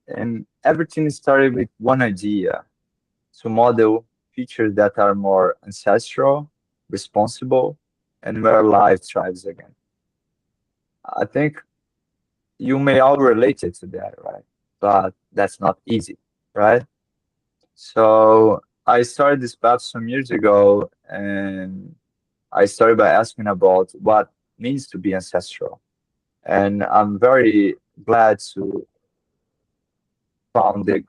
And everything started with one idea to model features that are more ancestral, responsible, and where life thrives again. I think you may all relate it to that, right? But that's not easy, right? So I started this path some years ago, and I started by asking about what means to be ancestral. And I'm very glad to found the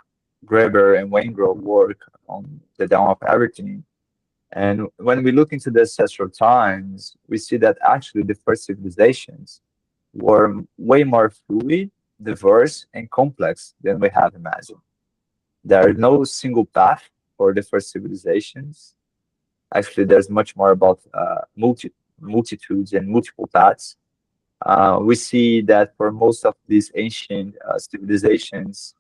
Graeber and Waingrove work on the dawn of everything. And when we look into the ancestral times, we see that actually the first civilizations were way more fluid, diverse, and complex than we have imagined. There is no single path for the first civilizations. Actually, there's much more about multitudes and multiple paths. We see that for most of these ancient civilizations,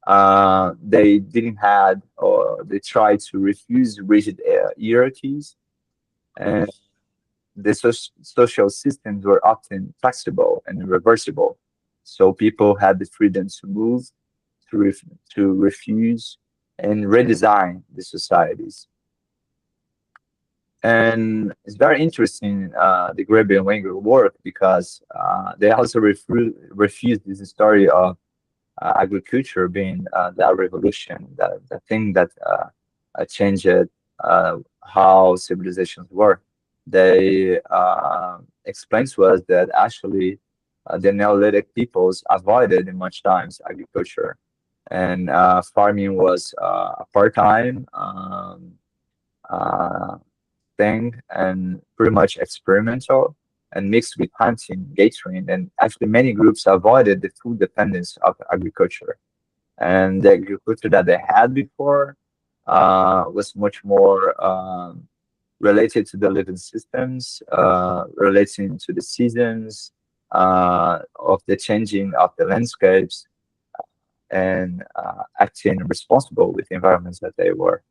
they didn't had or they tried to refuse rigid hierarchies, and the social systems were often flexible and reversible. So people had the freedom to move, to refuse, and redesign the societies. And it's very interesting, the Graeber and Wenger work, because they also refuse this story of agriculture being that revolution, the thing that changed how civilizations work. They explain to us that actually the Neolithic peoples avoided in much times agriculture, and farming was a part-time uh, thing and pretty much experimental and mixed with hunting, gathering, and actually many groups avoided the full dependence of agriculture. And the agriculture that they had before was much more related to the living systems, relating to the seasons, of the changing of the landscapes, and acting responsible with the environments that they were.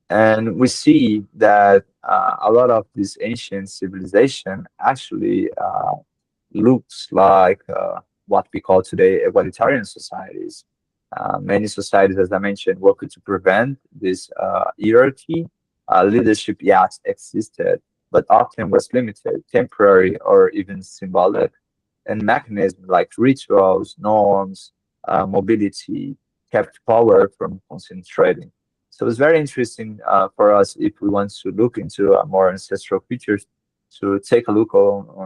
And we see that a lot of this ancient civilization actually looks like what we call today egalitarian societies. Many societies, as I mentioned, worked to prevent this hierarchy. Leadership, yes, existed, but often was limited, temporary, or even symbolic. And mechanisms like rituals, norms, mobility kept power from concentrating. So it's very interesting for us if we want to look into more ancestral features to take a look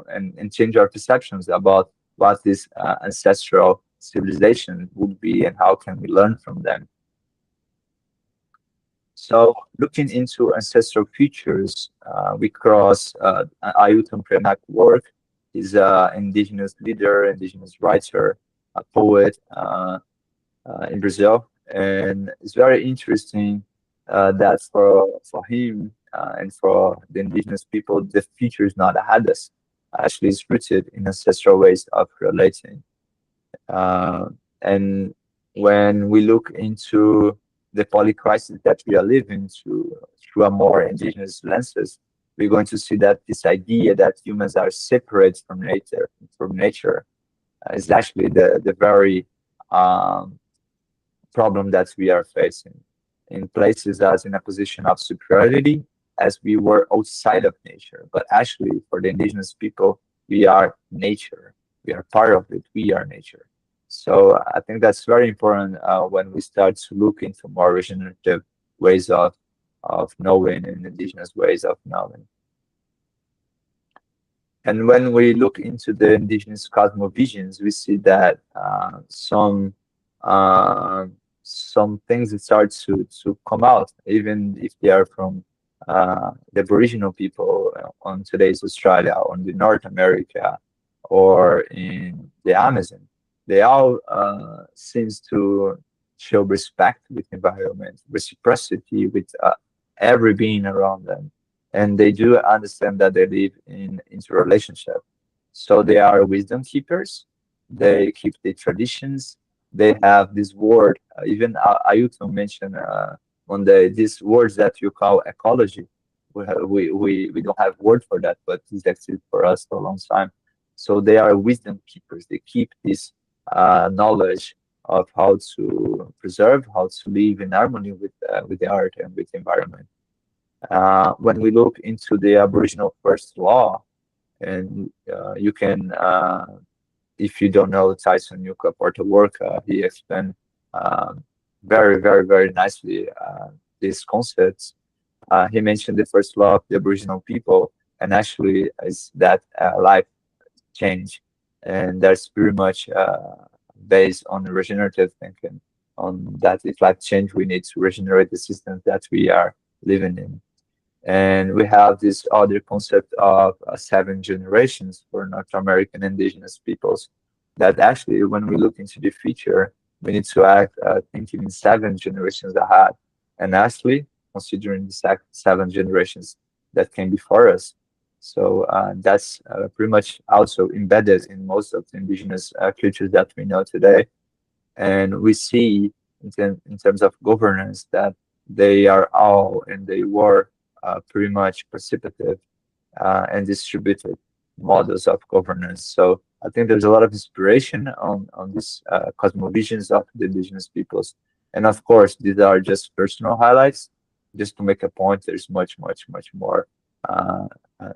and change our perceptions about what this ancestral civilization would be and how can we learn from them. So looking into ancestral features, we cross Ailton Krenak work. He's an indigenous leader, indigenous writer, a poet in Brazil. And it's very interesting that for him and for the indigenous people, the future is not ahead of us. Actually, it's rooted in ancestral ways of relating. Uh, and when we look into the polycrisis that we are living through a more indigenous lenses, we're going to see that this idea that humans are separate from nature, is actually the very um, problem that we are facing in places as in a position of superiority as we were outside of nature. But actually, for the indigenous people, we are nature. We are part of it. We are nature. So I think that's very important when we start to look into more regenerative ways of knowing and indigenous ways of knowing. And when we look into the indigenous cosmovisions, we see that uh, some things that start to come out, even if they are from the Aboriginal people on today's Australia, or in the North America, or in the Amazon. They all seems to show respect with environment, reciprocity with every being around them, and they do understand that they live in interrelationship. So they are wisdom keepers. They keep the traditions. They have this word. Even Ayuto mentioned one day these words that you call ecology. We don't have word for that, but this exists for us for a long time. So they are wisdom keepers. They keep this. knowledge of how to preserve, how to live in harmony with the art and with the environment. When we look into the Aboriginal First Law, and you can, if you don't know Tyson Yucca Porter work, he explained um, very, very, very nicely these concepts. He mentioned the first law of the Aboriginal people, and actually is that life change, and that's pretty much based on regenerative thinking. On that, if life change, we need to regenerate the systems that we are living in. And we have this other concept of seven generations for North American indigenous peoples. That actually, when we look into the future, we need to act thinking in seven generations ahead. And actually, considering the seven generations that came before us. So that's pretty much also embedded in most of the indigenous cultures that we know today. And we see in terms of governance that they are all and they were pretty much precipitative and distributed models of governance. So I think there's a lot of inspiration on these cosmovisions of the indigenous peoples. And of course, these are just personal highlights. Just to make a point, there's much, much, much more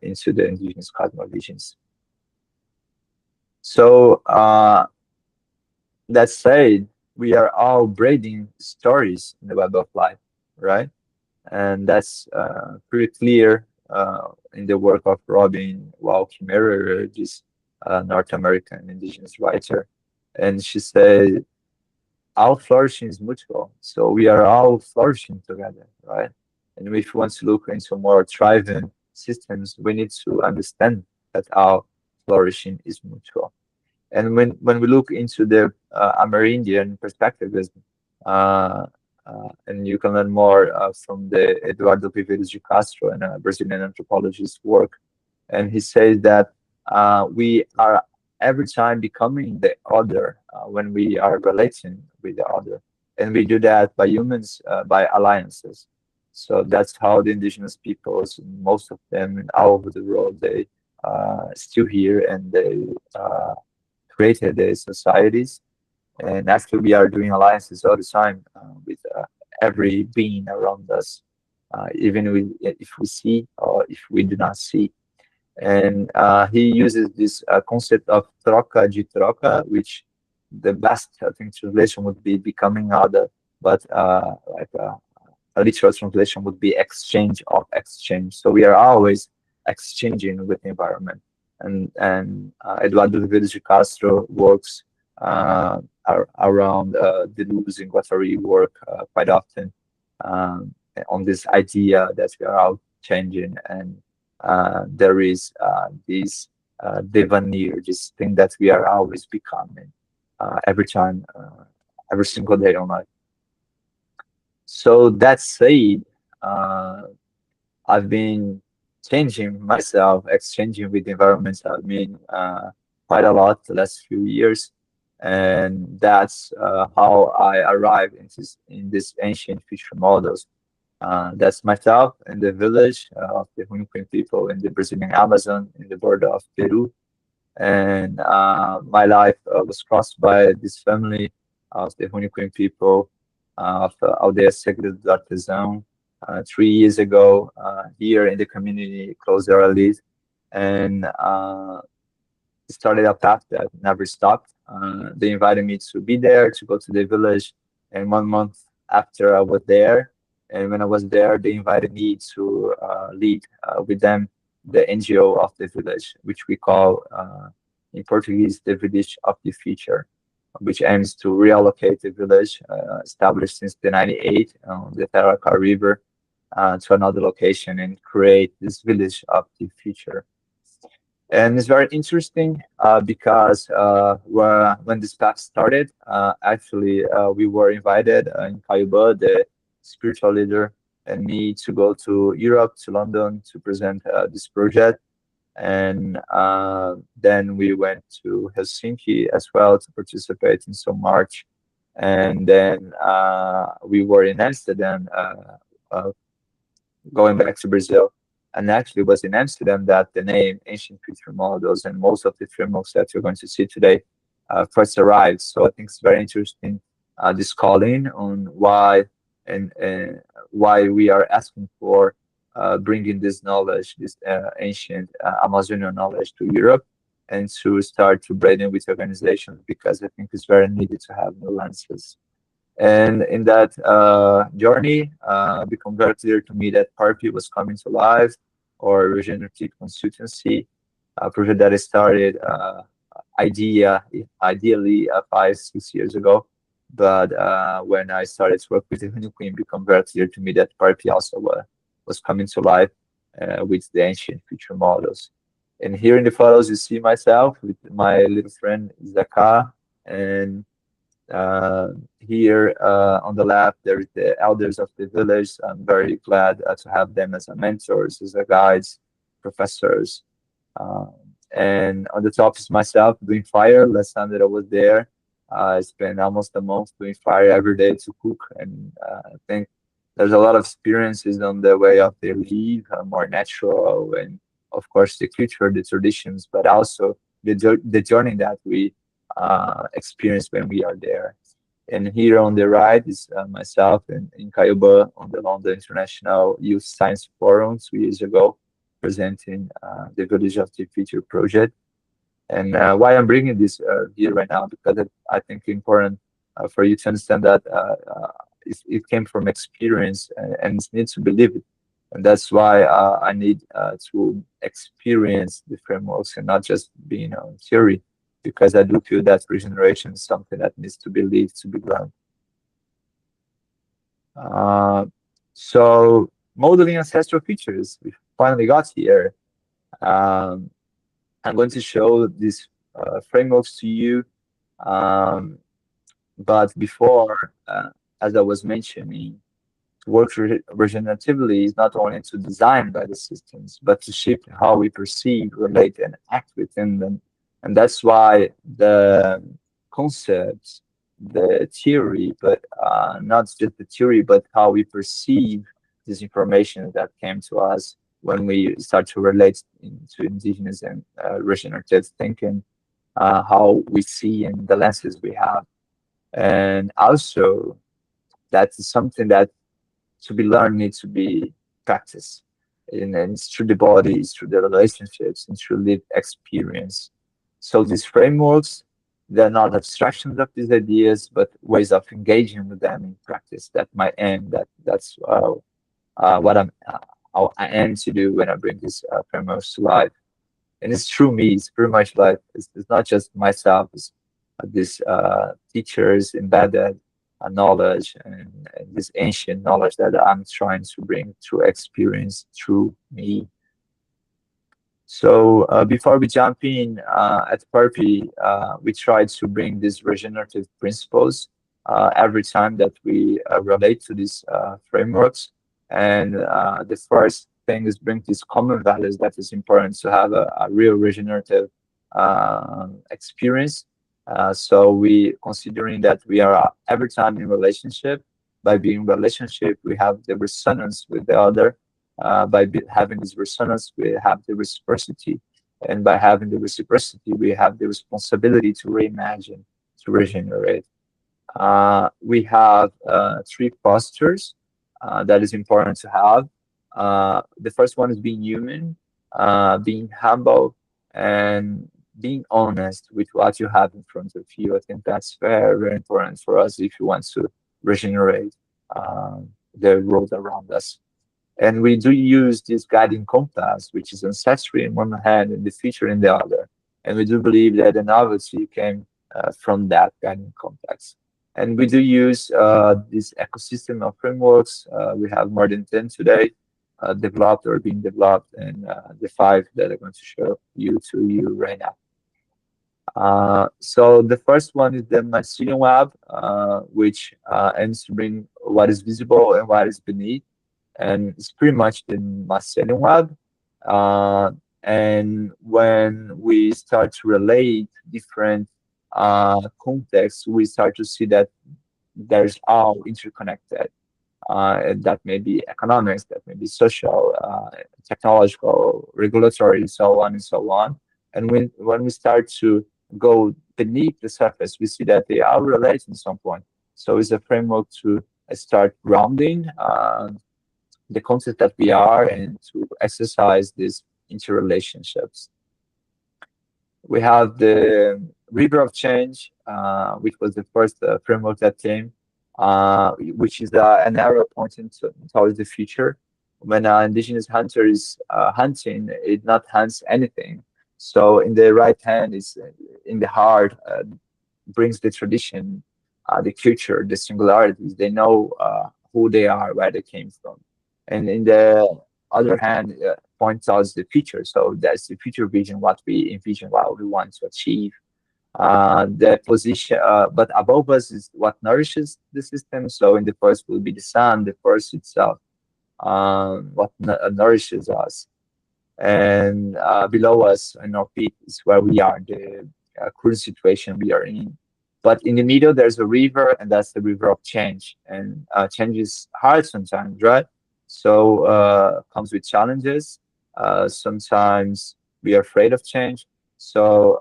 into the indigenous cosmovisions. So that said, we are all braiding stories in the web of life, right? And that's pretty clear in the work of Robin Wall Kimmerer, this North American indigenous writer. And she said, our flourishing is mutual. So we are all flourishing together, right? And if we want to look into more thriving systems, we need to understand that our flourishing is mutual. And when we look into the Amerindian perspectivism, uh, and you can learn more from the Eduardo Viveiros de Castro, and a Brazilian anthropologist's work, and he says that we are every time becoming the other when we are relating with the other, and we do that by humans by alliances. So that's how the indigenous peoples, most of them all over the world, they still here and they created the societies. And actually, we are doing alliances all the time with every being around us, even if we see or if we do not see. And he uses this concept of troca de troca, which the best, I think, translation would be becoming other, but like a literal translation would be exchange of exchange. So we are always exchanging with the environment. And Eduardo Viveiros de Castro works around the Luz and Guattari work quite often on this idea that we are all changing, and there is this devanir, this thing that we are always becoming every time, every single day on life. So that said, I've been changing myself, exchanging with environments. I've been quite a lot the last few years, and that's how I arrived in this ancient future models. That's myself in the village of the Hunquin people in the Brazilian Amazon, in the border of Peru, and my life was crossed by this family of the Hunquin people of Aldeia Segredo do Artesão 3 years ago here in the community close where I live, and started a path that never stopped. They invited me to be there, to go to the village, and 1 month after I was there, and when I was there, they invited me to lead with them the NGO of the village, which we call in Portuguese the Village of the Future, which aims to reallocate the village established since the 98 on the Taracá River to another location and create this village of the future. And it's very interesting because when this path started, actually we were invited in Caiuba, the spiritual leader, and me to go to Europe, to London, to present this project. And then we went to Helsinki as well to participate in some march. And then we were in Amsterdam, going back to Brazil. And actually, it was in Amsterdam that the name Ancient Future Models and most of the frameworks that you're going to see today first arrived. So I think it's very interesting this calling on and why we are asking for bringing this knowledge, this ancient Amazonian knowledge to Europe and to start to braiding with organizations because I think it's very needed to have new lenses. And in that journey, it became very clear to me that Parpy was coming to life, or regenerative consultancy, a project that I started ideally 5, 6 years ago. But when I started to work with the Honey Queen, it became very clear to me that Parpy also was coming to life with the ancient future models. And here in the photos, you see myself with my little friend Zaka, and uh, here on the left, there is the elders of the village. I'm very glad to have them as mentors, as guides, professors. Um, and on the top is myself doing fire. Last time that I was there, I spent almost a month doing fire every day to cook. And I think there's a lot of experiences on the way of they live, more natural, and of course the culture, the traditions, but also the journey that we experience when we are there. And here on the right is myself and in Cayuba on the London International Youth Science Forum 2 years ago, presenting the Village of the Future project. And why I'm bringing this here right now, because I think it's important for you to understand that it came from experience and it needs to be lived. And that's why I need to experience the frameworks and not just being on theory, because I do feel that regeneration is something that needs to be lived, to be grown. Uh, so modeling ancestral features, we finally got here. Um, I'm going to show these frameworks to you. Um, but before, as I was mentioning, to work regeneratively is not only to design by the systems, but to shape how we perceive, relate, and act within them. And that's why the concepts, the theory, but not just the theory, but how we perceive this information that came to us when we start to relate into indigenous and regenerative thinking, how we see and the lenses we have. And also, that's something that to be learned needs to be practiced. And it's through the body, it's through the relationships, and through lived experience. So these frameworks, they're not abstractions of these ideas, but ways of engaging with them in practice. That my aim. That's what I aim to do when I bring these frameworks to life. And it's through me. It's pretty much like it's not just myself. It's these teachers embedded knowledge and this ancient knowledge that I'm trying to bring through experience through me. So before we jump in at Purpy, we try to bring these regenerative principles every time that we relate to these frameworks. And the first thing is bring these common values that is important to have a real regenerative experience. So we considering that we are every time in relationship. By being in relationship, we have the resonance with the other. Having this resonance, we have the reciprocity, and by having the reciprocity, we have the responsibility to reimagine, to regenerate. We have three postures that is important to have. The first one is being human, being humble, and being honest with what you have in front of you. I think that's very, very important for us if you want to regenerate the world around us. And we do use this guiding compass, which is ancestry in one hand and the future in the other. And we do believe that the novelty came from that guiding compass. And we do use this ecosystem of frameworks. We have more than 10 today developed or being developed, and the 5 that I'm going to show you right now. So the first one is the mycelium web, which aims to bring what is visible and what is beneath, and it's pretty much the mycelium web. And when we start to relate different contexts, we start to see that there's all interconnected. And that may be economics, that may be social, technological, regulatory, so on and so on. And when we start to go beneath the surface, we see that they are related at some point. So it's a framework to start grounding the concept that we are and to exercise these interrelationships. We have the River of Change, which was the first framework that came, which is an arrow pointing towards the future. When an indigenous hunter is hunting, it not hunts anything. So in the right hand is in the heart, brings the tradition, the culture, the singularities. They know who they are, where they came from. And in the other hand, points out the future. So that's the future vision, what we envision, what we want to achieve. The position, but above us is what nourishes the system. So in the first will be the sun, the first itself, what nourishes us. And below us, in our feet, is where we are, the current situation we are in. But in the middle, there's a river, and that's the river of change. And change is hard sometimes, right? So comes with challenges. Sometimes we are afraid of change. So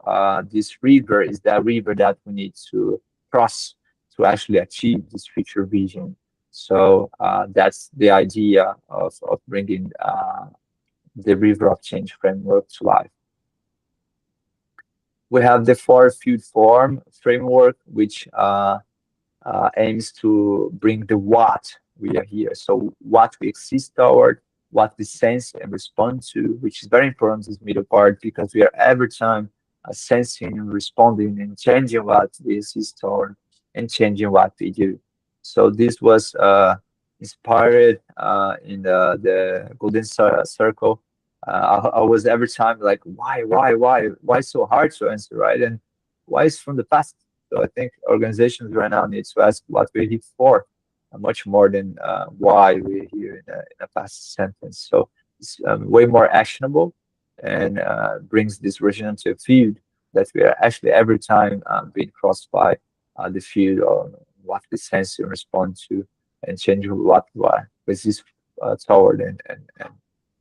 this river is that river that we need to cross to actually achieve this future vision. So that's the idea of bringing the river of change framework to life. We have the four field form framework, which aims to bring the what we are here. So what we exist toward, what we sense and respond to, which is very important, this middle part, because we are every time sensing and responding and changing what we exist toward and changing what we do. So this was inspired in the Golden Circle. I was every time like, why so hard to answer, right? And why is from the past? So I think organizations right now need to ask what we're here for, much more than why we're here in a past sentence. So it's way more actionable and brings this regenerative field that we are actually every time being crossed by the field on what we sense and respond to and change what with this toward and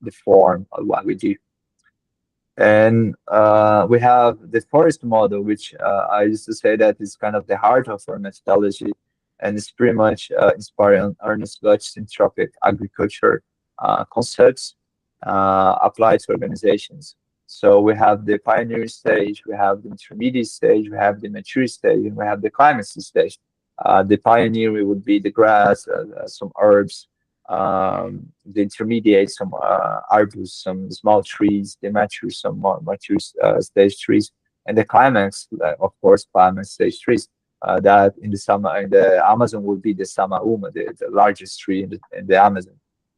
the form of what we do. And we have the forest model, which I used to say that is kind of the heart of our methodology, and it's pretty much inspired on Ernest Gut's synthropic agriculture concepts applied to organizations. So we have the pioneering stage, we have the intermediate stage, we have the mature stage, and we have the climax stage. The pioneering would be the grass, some herbs, the intermediate, some arbors, some small trees, the mature, some more mature stage trees, and the climax, of course, climax stage trees. That in the Amazon would be the Samauma, the largest tree in the Amazon.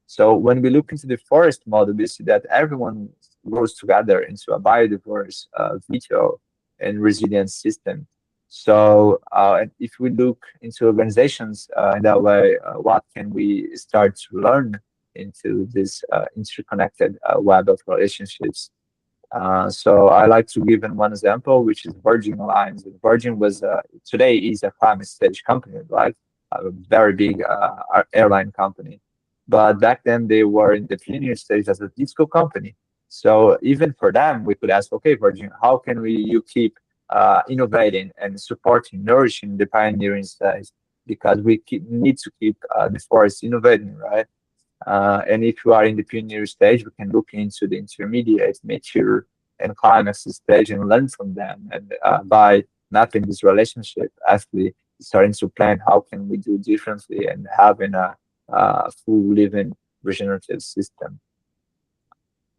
So when we look into the forest model, we see that everyone grows together into a biodiverse, vital, and resilient system. So if we look into organizations in that way, what can we start to learn into this interconnected web of relationships? So I like to give in one example, which is Virgin Alliance. Virgin was today is a climate stage company, right? A very big airline company. But back then they were in the pioneer stage as a disco company. So even for them, we could ask, okay, Virgin, how can you keep innovating and supporting, nourishing the pioneering stage? Because need to keep the forest innovating, right? And if you are in the pioneer stage, we can look into the intermediate, mature, and climax stage and learn from them. And by mapping this relationship, actually starting to plan how can we do differently and having a full living regenerative system.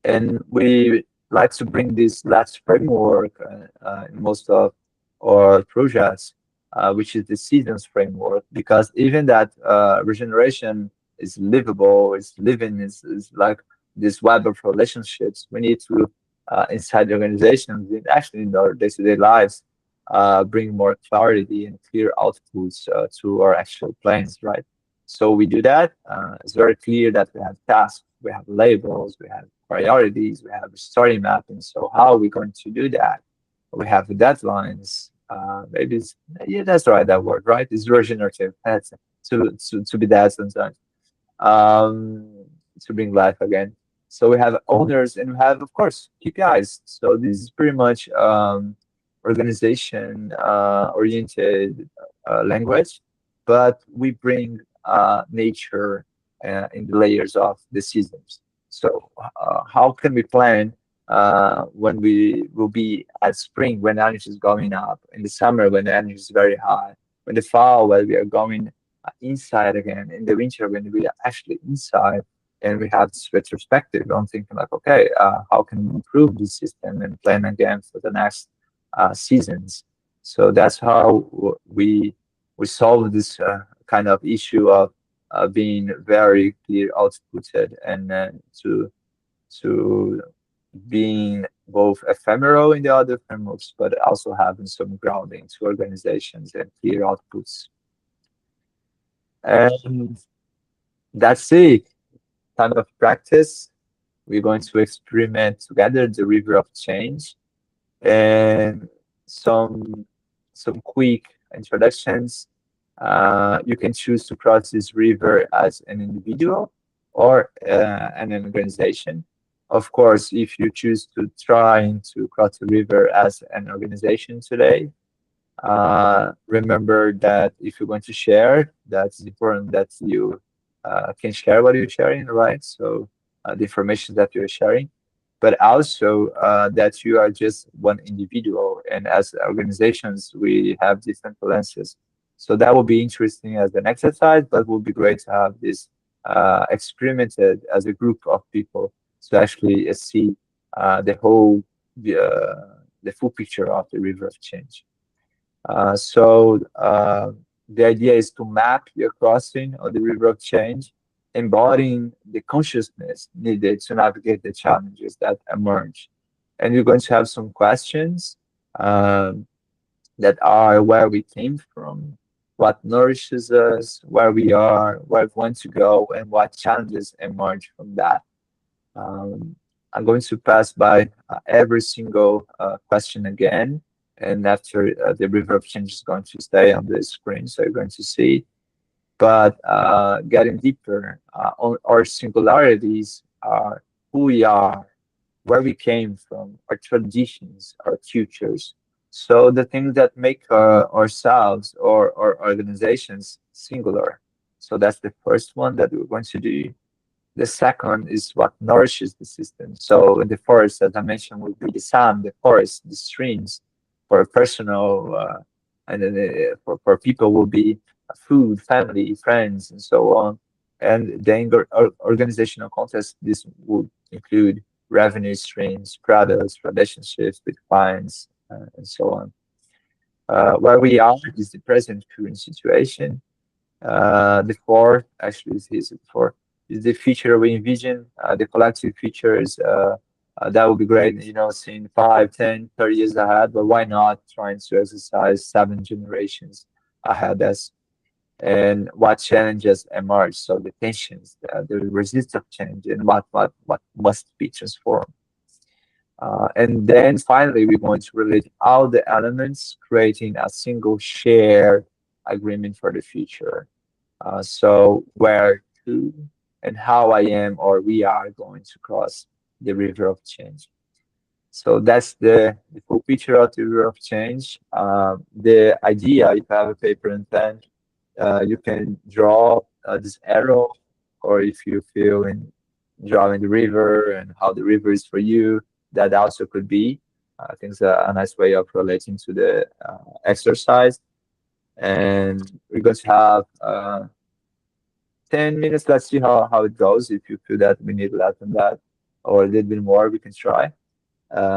And we like to bring this last framework in most of our projects, which is the seasons framework, because even that regeneration is livable, is living, is like this web of relationships. We need to, inside the organizations, and actually in our day-to-day lives, bring more clarity and clear outputs to our actual plans, right? So we do that. It's very clear that we have tasks, we have labels, we have priorities, we have a story mapping. So how are we going to do that? We have deadlines. Maybe it's, yeah, that's right, that word, right? It's regenerative. That's to be that sometimes. To bring life again. So we have owners and we have, of course, KPIs. So this is pretty much organization oriented language, but we bring nature in the layers of the seasons. So how can we plan when we will be at spring when energy is going up, in the summer when the energy is very high, when the fall when we are going inside again, in the winter when we are actually inside, and we have this retrospective on thinking like, okay, how can we improve this system and plan again for the next seasons. So that's how we solve this kind of issue of being very clear outputted and to being both ephemeral in the other frameworks, but also having some grounding to organizations and clear outputs. And that's it. Kind of practice. We're going to experiment together the river of change and some some quick introductions. You can choose to cross this river as an individual or an organization. Of course, if you choose to try to cross the river as an organization today, remember that if you're going to share, that's important that you can share what you're sharing, right? So the information that you're sharing, but also that you are just one individual. And as organizations, we have different lenses. So that will be interesting as an exercise, but will be great to have this experimented as a group of people to actually see the whole, the full picture of the river of change. So the idea is to map your crossing of the river of change, embodying the consciousness needed to navigate the challenges that emerge. And you're going to have some questions um, that are where we came from, what nourishes us, where we are, where we want to go, and what challenges emerge from that. Um, I'm going to pass by every single question again, and after the river of change is going to stay on the screen, so you're going to see. But getting deeper on our singularities are who we are, where we came from, our traditions, our futures. So the things that make ourselves or our organizations singular. So that's the first one that we're going to do. The second is what nourishes the system. So in the forest, as I mentioned, will be the sun, the forest, the streams. For personal and then for people will be food, family, friends, and so on. And the organizational context, this would include revenue streams, products, relationships with clients, and so on. Where we are is the present current situation. The fourth actually is for is the future we envision. The collective future is that would be great, you know, seeing 5, 10, 30 years ahead, but why not trying to exercise 7 generations ahead us and what challenges emerge. So the tensions, the resistance of change and what must be transformed. And then finally, we're going to relate all the elements, creating a single shared agreement for the future. So where to and how I am or we are going to cross the river of change. So that's the full picture of the river of change. The idea, if you have a paper and pen, you can draw this arrow, or if you feel in drawing the river and how the river is for you, that also could be. I think it's a nice way of relating to the exercise. And we're going to have 10 minutes. Let's see how it goes. If you feel that we need less than that or a little bit more, we can try.